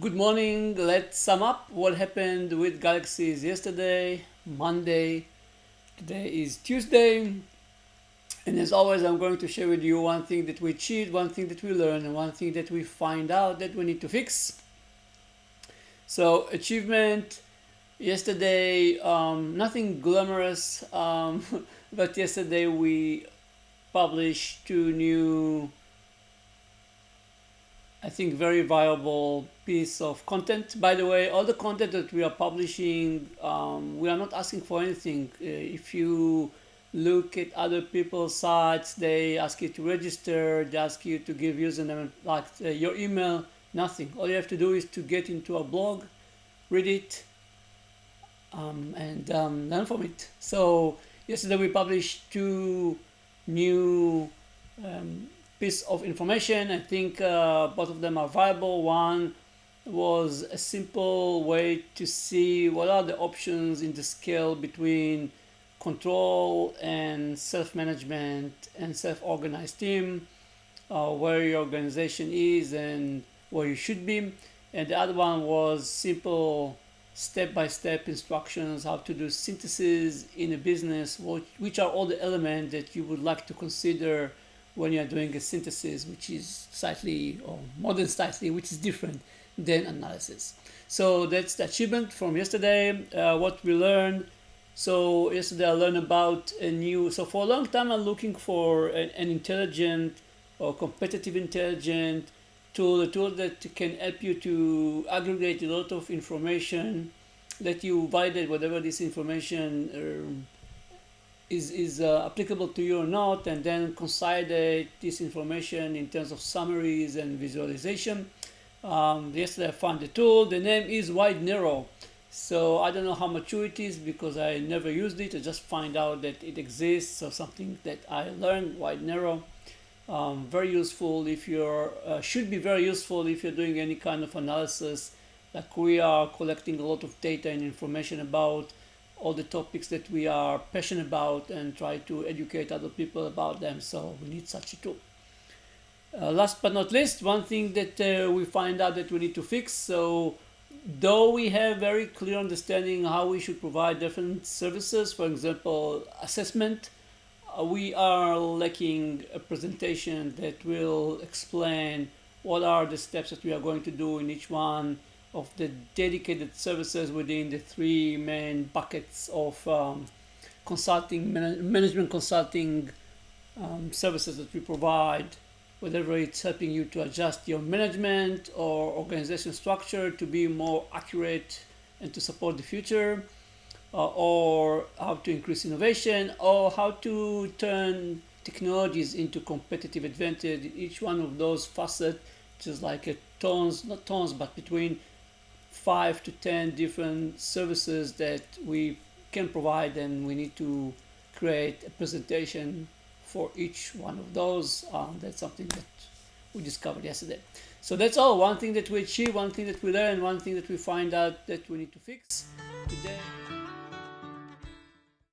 Good morning. Let's sum up what happened with Galaxies yesterday, Monday. Today is Tuesday. And as always, I'm going to share with you one thing that we achieved, one thing that we learned, and one thing that we find out that we need to fix. So, achievement yesterday, nothing glamorous, but yesterday we published two new, I think, very viable piece of content. By the way, all the content that we are publishing, we are not asking for anything. If you look at other people's sites, they ask you to register, they ask you to give username, like your email, nothing. All you have to do is to get into a blog, read it, and learn from it. So yesterday we published two new piece of information. I think both of them are viable. One was a simple way to see what are the options in the scale between control and self-management and self-organized team, where your organization is and where you should be. And the other one was simple step-by-step instructions how to do synthesis in a business, which are all the elements that you would like to consider when you're doing a synthesis, which is slightly, or more than slightly, which is different than analysis. So that's the achievement from yesterday, what we learned. So yesterday I learned about so for a long time I'm looking for an intelligent or competitive intelligent tool, a tool that can help you to aggregate a lot of information, let you validate whatever this information is applicable to you or not, and then consolidate this information in terms of summaries and visualization. Yesterday I found the tool. The name is WideNarrow. So I don't know how mature it is because I never used it. I just find out that it exists, or something that I learned. WideNarrow, very useful if you're should be very useful if you're doing any kind of analysis, like we are collecting a lot of data and information about all the topics that we are passionate about and try to educate other people about them. So we need such a tool. Last but not least, one thing that we find out that we need to fix. So though we have very clear understanding how we should provide different services, for example, assessment, we are lacking a presentation that will explain what are the steps that we are going to do in each one of the dedicated services within the three main buckets of consulting, management consulting services that we provide, whether it's helping you to adjust your management or organization structure to be more accurate and to support the future, or how to increase innovation, or how to turn technologies into competitive advantage in each one of those facets, just like not tons, but between 5 to 10 different services that we can provide, and we need to create a presentation for each one of those. That's something that we discovered yesterday. So that's all. One thing that we achieved, one thing that we learned, one thing that we find out that we need to fix today.